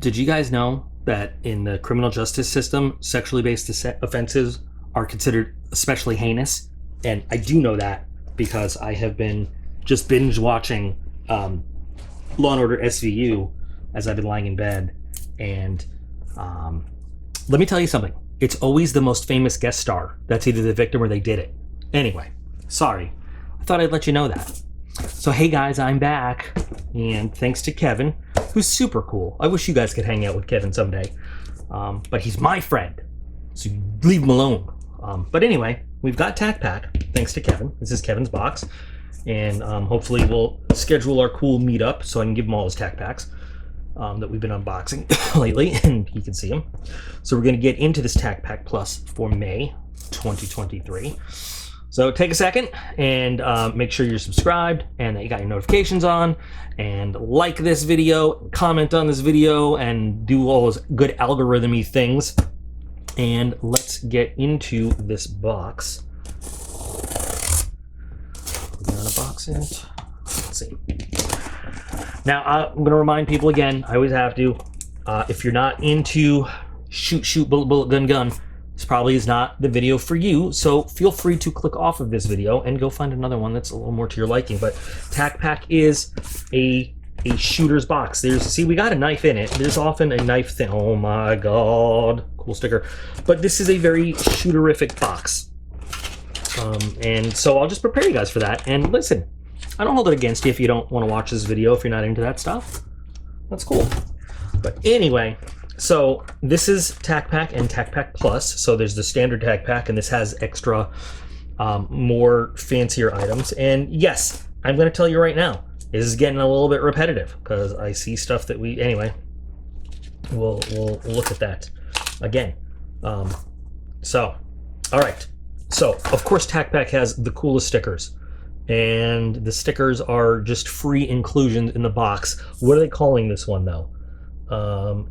Did you guys know that in the criminal justice system, sexually based offenses are considered especially heinous? And I do know that because I have been just binge watching Law and Order SVU as I've been lying in bed. And let me tell you something. It's always the most famous guest star that's either the victim or they did it. Anyway, sorry. I thought I'd let you know that. So hey guys, I'm back. And thanks to Kevin, who's super cool. I wish you guys could hang out with Kevin someday. But he's my friend, so you leave him alone. But anyway, we've got TacPack, thanks to Kevin. This is Kevin's box. And hopefully we'll schedule our cool meetup so I can give him all his TacPacks that we've been unboxing lately, and he can see them. So we're going to get into this TacPack Plus for May 2023. So take a second and make sure you're subscribed and that you got your notifications on, and like this video, comment on this video, and do all those good algorithm-y things. And let's get into this box. We're gonna unbox it. Let's see. Now, I'm going to remind people again, I always have to, if you're not into shoot, bullet, gun, this probably is not the video for you, so feel free to click off of this video and go find another one that's a little more to your liking. But TacPack is a shooter's box. See, we got a knife in it. There's often a knife thing. Oh my god, cool sticker. But this is a very shooterific box. And so I'll just prepare you guys for that. And listen, I don't hold it against you if you don't want to watch this video, if you're not into that stuff. That's cool. But anyway, so this is TacPack and TacPack Plus. So there's the standard TacPack, and this has extra, more fancier items. And yes, I'm going to tell you right now, this is getting a little bit repetitive because I see stuff that anyway, we'll look at that again. So, all right. So, of course, TacPack has the coolest stickers. And the stickers are just free inclusions in the box. What are they calling this one, though?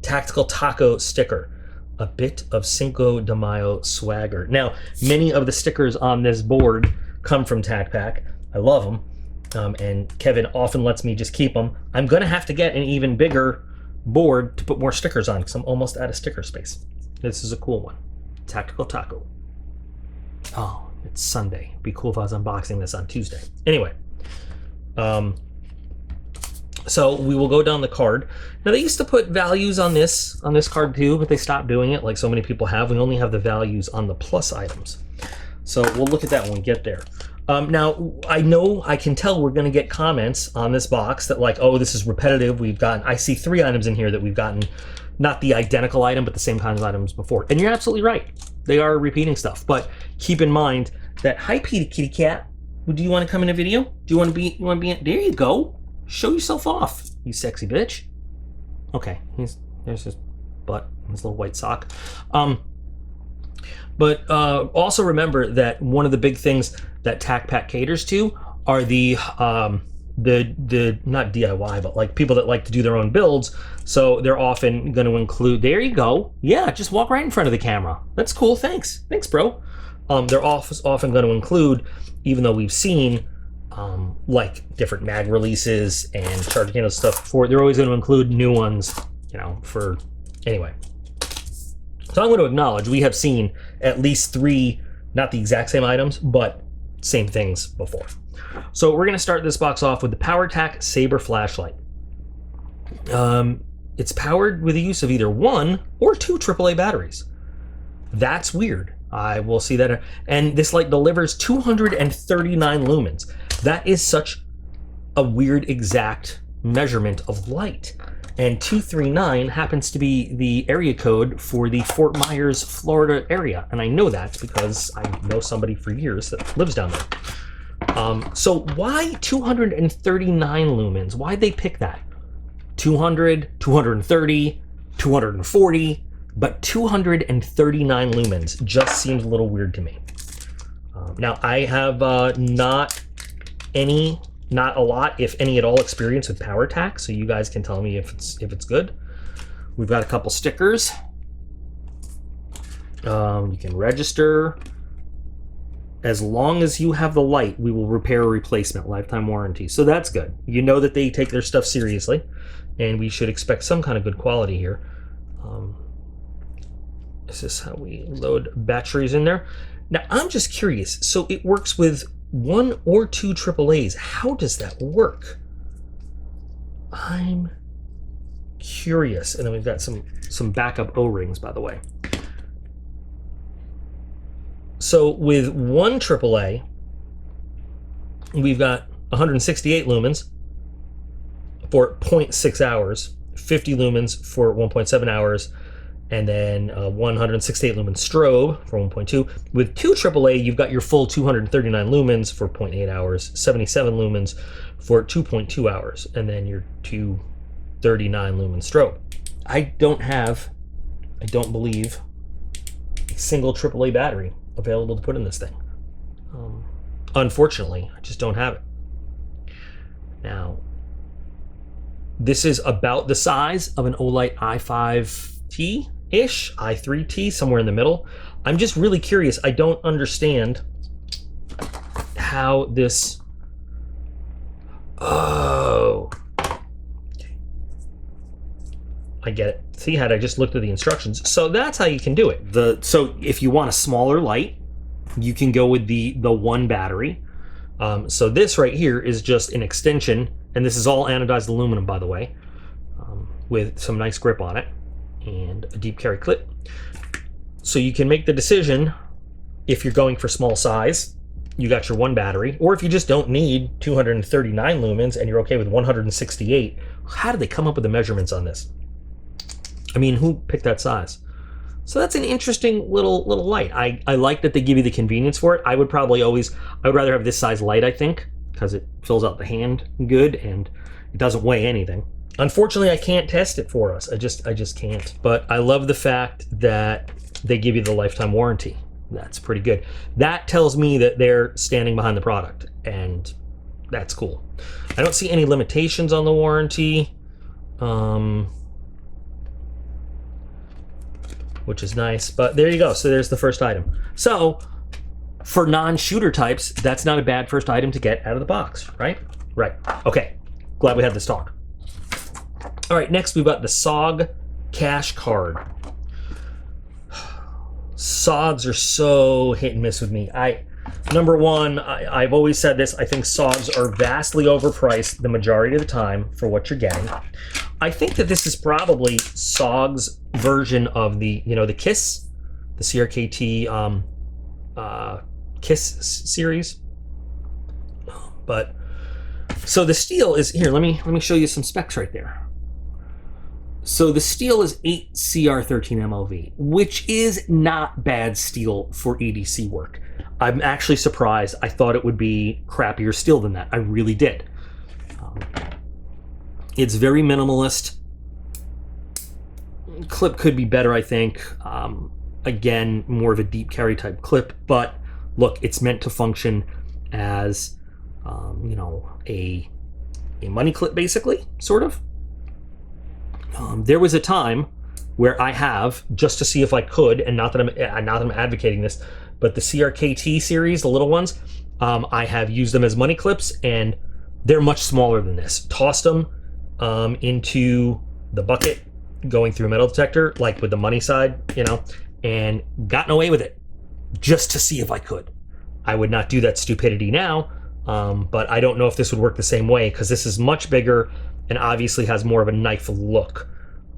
Tactical Taco sticker. A bit of Cinco de Mayo swagger. Now, many of the stickers on this board come from TacPack. I love them. And Kevin often lets me just keep them. I'm going to have to get an even bigger board to put more stickers on because I'm almost out of sticker space. This is a cool one. Tactical Taco. Oh. It's Sunday. It'd be cool if I was unboxing this on Tuesday. Anyway, so we will go down the card. Now they used to put values on this card too, but they stopped doing it like so many people have. We only have the values on the plus items. So we'll look at that when we get there. Now I can tell we're going to get comments on this box that like, oh, this is repetitive. I see 3 items in here that we've gotten, not the identical item, but the same kinds of items before. And you're absolutely right. They are repeating stuff, but keep in mind that, hi, Kitty Cat. Do you want to come in a video? Do you want to be in? There you go. Show yourself off, you sexy bitch. Okay, there's his butt, his little white sock. But also remember that one of the big things that TacPack caters to are the not DIY, but like people that like to do their own builds. So they're often going to include, there you go. Yeah, just walk right in front of the camera. That's cool. Thanks, bro. They're often going to include, even though we've seen like different mag releases and charge candle stuff before, they're always going to include new ones, for anyway. So I'm going to acknowledge we have seen at least 3, not the exact same items, but same things before. So we're going to start this box off with the PowerTac Saber flashlight. It's powered with the use of either 1 or 2 AAA batteries. That's weird. I will see that. And this light delivers 239 lumens. That is such a weird exact measurement of light. And 239 happens to be the area code for the Fort Myers, Florida area. And I know that because I know somebody for years that lives down there. So why 239 lumens? Why'd they pick that? 200, 230, 240, but 239 lumens just seems a little weird to me. Now I have not a lot, if any at all, experience with PowerTac, so you guys can tell me if it's good. We've got a couple stickers. You can register. as long as you have the light, we will repair a replacement, lifetime warranty. So that's good. You know that they take their stuff seriously, and we should expect some kind of good quality here. This is how we load batteries in there. Now, I'm just curious. So it works with 1 or 2 AAAs. How does that work? I'm curious. And then we've got some backup O-rings, by the way. So with 1 AAA, we've got 168 lumens for 0.6 hours, 50 lumens for 1.7 hours, and then 168 lumen strobe for 1.2. With 2 AAA, you've got your full 239 lumens for 0.8 hours, 77 lumens for 2.2 hours, and then your 239 lumen strobe. I don't believe, a single AAA battery available to put in this thing. Unfortunately, I just don't have it. Now, this is about the size of an Olight i5T-ish, i3T, somewhere in the middle. I'm just really curious. I don't understand how this... Oh. Okay. I get it. See, had I just looked at the instructions. So that's how you can do it. So if you want a smaller light, you can go with the 1 battery. So this right here is just an extension, and this is all anodized aluminum, by the way, with some nice grip on it and a deep carry clip. So you can make the decision if you're going for small size, you got your 1 battery, or if you just don't need 239 lumens and you're okay with 168. How did they come up with the measurements on this? I mean, who picked that size? So that's an interesting little light. I like that they give you the convenience for it. I would rather have this size light, I think, because it fills out the hand good and it doesn't weigh anything. Unfortunately, I can't test it for us. I just can't. But I love the fact that they give you the lifetime warranty. That's pretty good. That tells me that they're standing behind the product, and that's cool. I don't see any limitations on the warranty. Which is nice, but there you go. So there's the first item. So for non-shooter types, that's not a bad first item to get out of the box, right? Right. Okay. Glad we had this talk. All right. Next, we've got the SOG Cash Card. SOGs are so hit and miss with me. Number one, I've always said this. I think SOGs are vastly overpriced the majority of the time for what you're getting. I think that this is probably SOG's version of the KISS, the CRKT KISS series. But so the steel is here. Let me show you some specs right there. So the steel is 8CR13 MLV, which is not bad steel for EDC work. I'm actually surprised. I thought it would be crappier steel than that. I really did. It's very minimalist. Clip could be better, I think. Again, more of a deep carry type clip, but look, it's meant to function as, a money clip, basically, sort of. There was a time where I have, just to see if I could, and not that I'm advocating this, but the CRKT series, the little ones, I have used them as money clips, and they're much smaller than this. Tossed them into the bucket, going through a metal detector, like with the money side, and gotten away with it, just to see if I could. I would not do that stupidity now, but I don't know if this would work the same way, because this is much bigger and obviously has more of a knife look.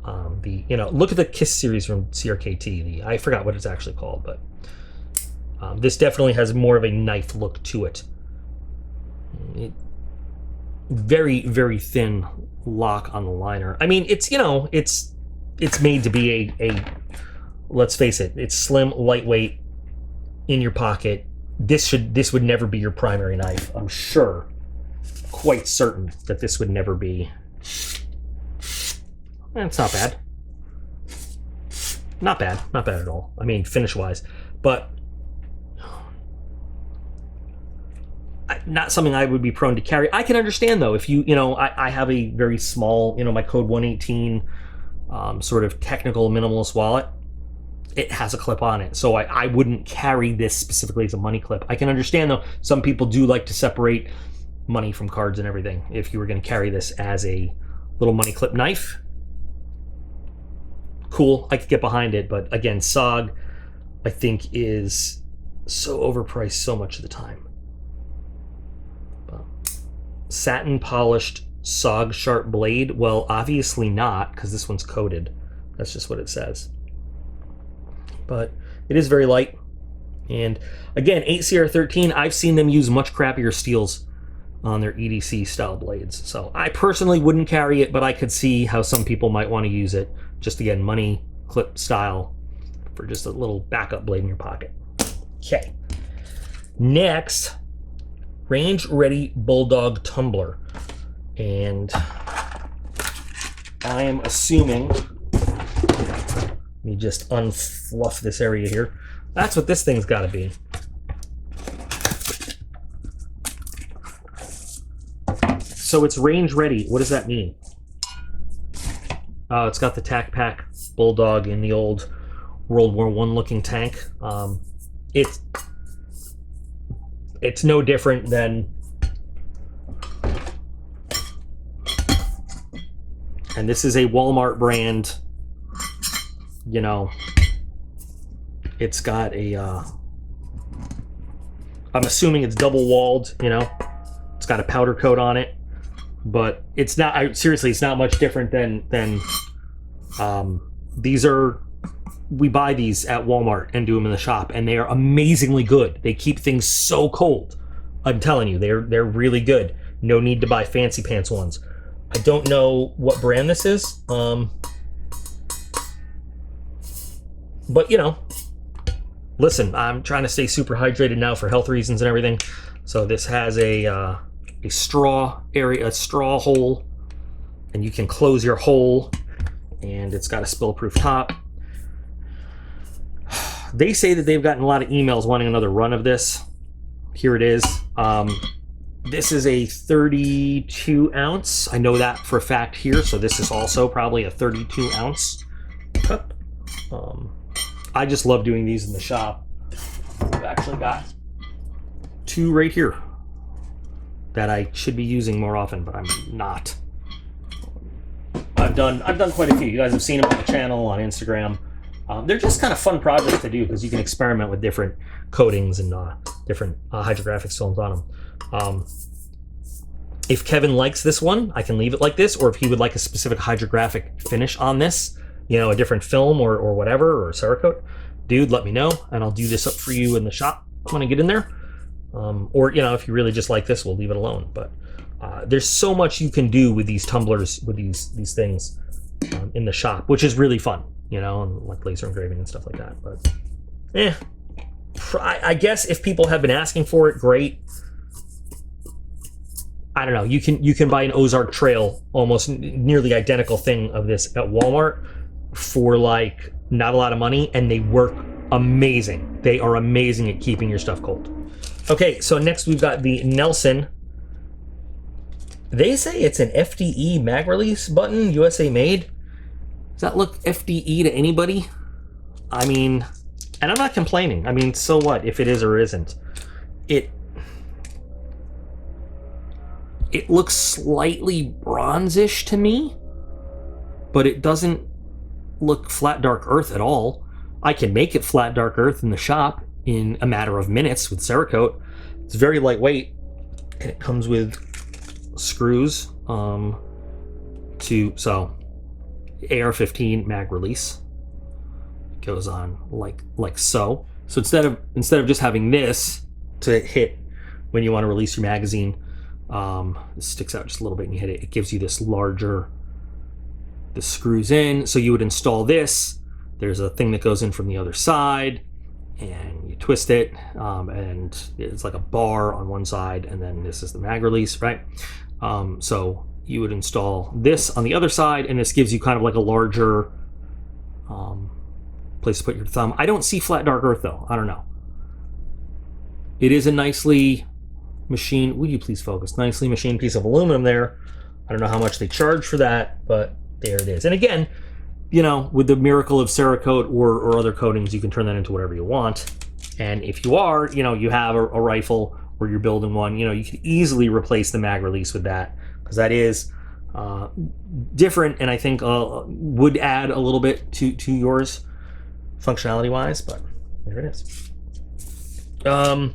Look at the KISS series from CRKT. I forgot what it's actually called, but this definitely has more of a knife look to it. Very, very thin lock on the liner. I mean, it's made to be a let's face it, it's slim, lightweight, in your pocket. This would never be your primary knife. I'm sure, quite certain that this would never be. It's not bad. Not bad at all. I mean, finish-wise, but not something I would be prone to carry. I can understand though, if I have a very small, my Code 118 sort of technical minimalist wallet. it has a clip on it. So I wouldn't carry this specifically as a money clip. I can understand though, some people do like to separate money from cards and everything. If you were going to carry this as a little money clip knife, cool, I could get behind it. But again, SOG, I think, is so overpriced so much of the time. Satin polished SOG sharp blade. Well, obviously not, because this one's coated. That's just what it says. But it is very light. And again, 8CR13, I've seen them use much crappier steels on their EDC style blades. So I personally wouldn't carry it, but I could see how some people might want to use it. Just again, money clip style for just a little backup blade in your pocket. Okay. Next, range ready Bulldog Tumbler. And I am assuming, let me just unfluff this area here. That's what this thing's got to be. So it's range ready. What does that mean? It's got the TacPack Bulldog in the old World War I looking tank. It's no different than, and this is a Walmart brand, you know, it's got a, I'm assuming it's double walled, you know, it's got a powder coat on it, but it's not, seriously, it's not much different than these are, we buy these at Walmart and do them in the shop, and they are amazingly good. They keep things so cold. I'm telling you, they're really good. No need to buy fancy pants ones. I don't know what brand this is, but you know, listen, I'm trying to stay super hydrated now for health reasons and everything. So this has a straw area, a straw hole, and you can close your hole, and it's got a spill-proof top. They say that they've gotten a lot of emails wanting another run of this. Here it is. This is a 32 ounce. I know that for a fact here, so this is also probably a 32 ounce cup. I just love doing these in the shop. I've actually got two right here that I should be using more often, but I'm not. I've done quite a few. You guys have seen them on the channel, on Instagram. They're just kind of fun projects to do because you can experiment with different coatings and different hydrographic films on them. If Kevin likes this one, I can leave it like this, or if he would like a specific hydrographic finish on this, you know, a different film or whatever, or Cerakote, dude, let me know, and I'll do this up for you in the shop when I get in there. Or, you know, if you really just like this, we'll leave it alone. But there's so much you can do with these tumblers, with these things in the shop, which is really fun, you know, and like laser engraving and stuff like that. But I guess if people have been asking for it, great. I don't know. You can buy an Ozark Trail, almost nearly identical thing of this at Walmart for like not a lot of money, and they work amazing. They are amazing at keeping your stuff cold. Okay, so next we've got the Nelson. They say it's an FDE mag release button, USA made. Does that look FDE to anybody? I mean, and I'm not complaining. I mean, so what if it is or isn't? It looks slightly bronzish to me, but it doesn't look flat dark earth at all. I can make it flat dark earth in the shop in a matter of minutes with Cerakote. It's very lightweight, and it comes with screws so AR15 mag release goes on like so. So instead of just having this to hit when you want to release your magazine, it sticks out just a little bit and you hit it. It gives you this larger, this screws in. So you would install this. There's a thing that goes in from the other side, and you twist it, and it's like a bar on one side, and then this is the mag release, right? So you would install this on the other side, and this gives you kind of like a larger place to put your thumb. I don't see flat dark earth though. I don't know. It is a nicely machined, would you please focus, nicely machined piece of aluminum there. I don't know how much they charge for that, but there it is. And again, you know, with the miracle of Cerakote or other coatings, you can turn that into whatever you want. And if you are, you know, you have a rifle or you're building one, you know, you can easily replace the mag release with that, because that is different, and I think would add a little bit to yours functionality wise. But there it is. All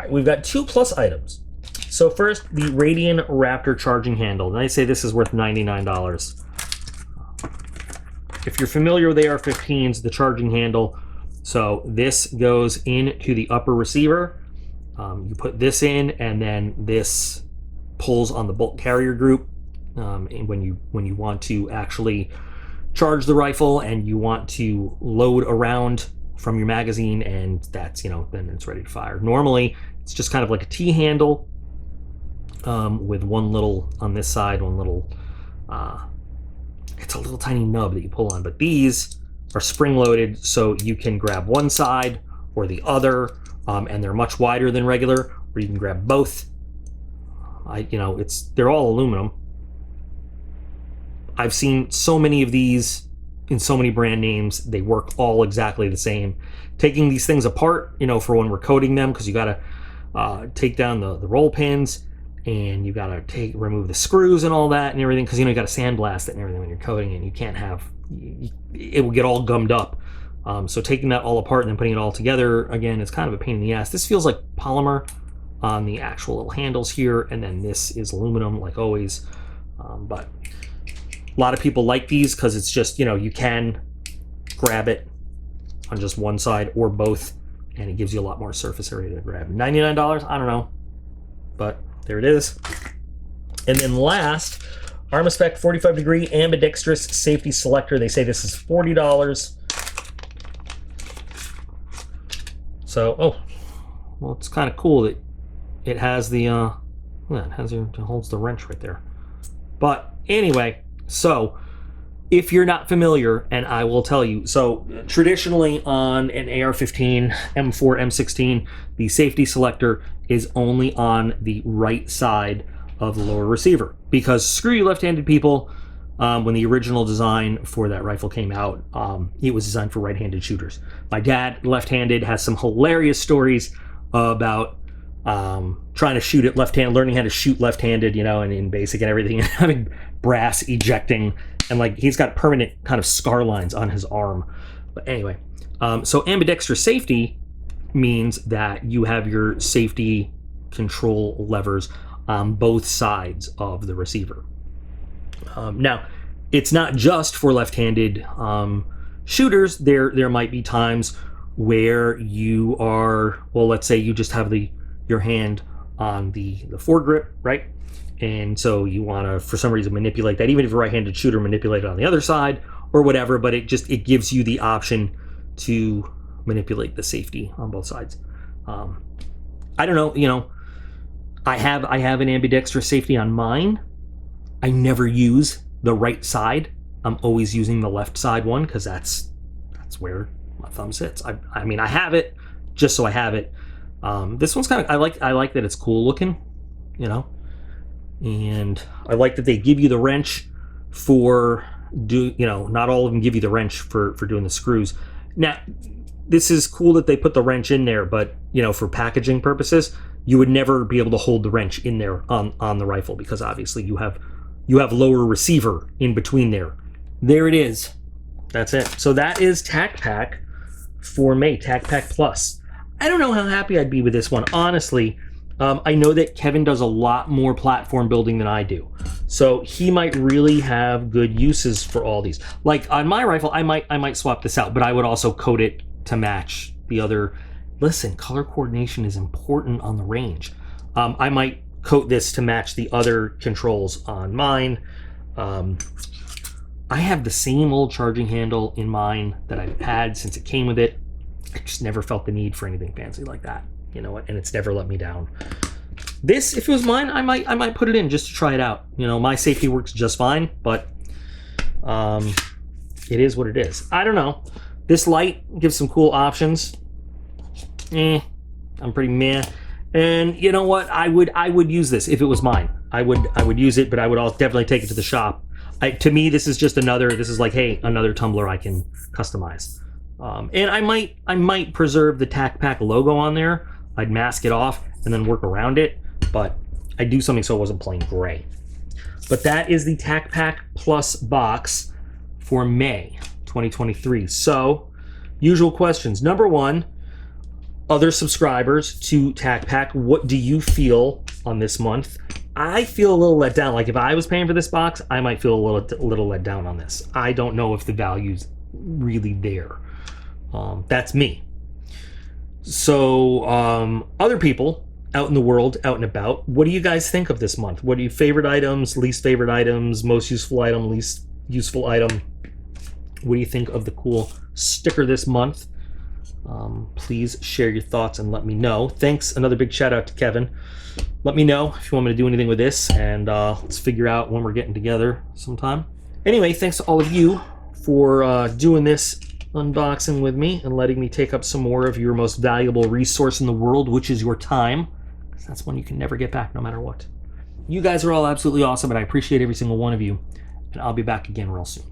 right, we've got 2+ items. So first, the Radian Raptor charging handle. And I say this is worth $99. If you're familiar with AR-15s, the charging handle, so this goes into the upper receiver. You put this in, and then this pulls on the bolt carrier group. And when you want to actually charge the rifle and you want to load a round from your magazine, and that's, you know, then it's ready to fire. Normally, it's just kind of like a T handle with one little on this side, one little. It's a little tiny nub that you pull on, but these are spring-loaded, so you can grab one side or the other, and they're much wider than regular, or you can grab both. They're all aluminum. I've seen so many of these in so many brand names. They work all exactly the same. Taking these things apart, you know, for when we're coating them, because you got to take down the roll pins, and you got to remove the screws and all that and everything, because, you know, you got to sandblast it and everything when you're coating it, and you can't have, it will get all gummed up. So taking that all apart and then putting it all together, again, is kind of a pain in the ass. This feels like polymer on the actual little handles here, and then this is aluminum, like always. But a lot of people like these because it's just, you know, you can grab it on just one side or both, and it gives you a lot more surface area to grab. $99, I don't know, but there it is. And then last, Armaspec 45 degree ambidextrous safety selector. They say this is $40. So, oh, well, it's kind of cool that it has the, it holds the wrench right there. But anyway, so if you're not familiar, and I will tell you, so traditionally on an AR-15, M4, M16, the safety selector is only on the right side of the lower receiver, because screw you left-handed people. When the original design for that rifle came out, it was designed for right-handed shooters. My dad, left-handed, has some hilarious stories about trying to shoot it left-handed, learning how to shoot left-handed, you know, and in basic and everything, and having brass ejecting, and like he's got permanent kind of scar lines on his arm. But anyway, so ambidextrous safety means that you have your safety control levers on both sides of the receiver. Now, it's not just for left-handed shooters. There might be times where you are, well, let's say you just have your hand on the foregrip, right? And so you want to, for some reason, manipulate that, even if you're a right-handed shooter, manipulate it on the other side or whatever, but it gives you the option to manipulate the safety on both sides. I don't know, you know, I have an ambidextrous safety on mine. I never use the right side. I'm always using the left side one, because that's where my thumb sits. I mean, I have it just so I have it. This one's kind of, I like that it's cool looking, you know, and I like that they give you the wrench for not all of them give you the wrench for doing the screws. Now, this is cool that they put the wrench in there, but, you know, for packaging purposes, you would never be able to hold the wrench in there on the rifle, because obviously you have lower receiver in between there. There it is. That's it. So that is TacPack for May, TacPack Plus. I don't know how happy I'd be with this one, honestly. I know that Kevin does a lot more platform building than I do, so he might really have good uses for all these. Like on my rifle, I might swap this out, but I would also coat it to match the other. Listen, color coordination is important on the range. I might coat this to match the other controls on mine. I have the same old charging handle in mine that I've had since it came with it. I just never felt the need for anything fancy like that, you know, and it's never let me down. This, if it was mine, I might put it in just to try it out. You know, my safety works just fine, but it is what it is. I don't know. This light gives some cool options. I'm pretty meh. And you know what? I would use this if it was mine. I would use it, but I would also definitely take it to the shop. To me, this is just this is like, hey, another tumbler I can customize. And I might preserve the TacPack logo on there. I'd mask it off and then work around it, but I'd do something so it wasn't plain gray. But that is the TacPack Plus box for May 2023. So, usual questions. Number one, other subscribers to TacPack, what do you feel on this month? I feel a little let down. Like if I was paying for this box, I might feel a little let down on this. I don't know if the value's really there. That's me. So other people out in the world, out and about, what do you guys think of this month? What are your favorite items, least favorite items, most useful item, least useful item? What do you think of the cool sticker this month? Please share your thoughts and let me know. Thanks. Another big shout out to Kevin. Let me know if you want me to do anything with this, and let's figure out when we're getting together sometime. Anyway, thanks to all of you for doing this unboxing with me and letting me take up some more of your most valuable resource in the world, which is your time. That's one you can never get back no matter what. You guys are all absolutely awesome, and I appreciate every single one of you, and I'll be back again real soon.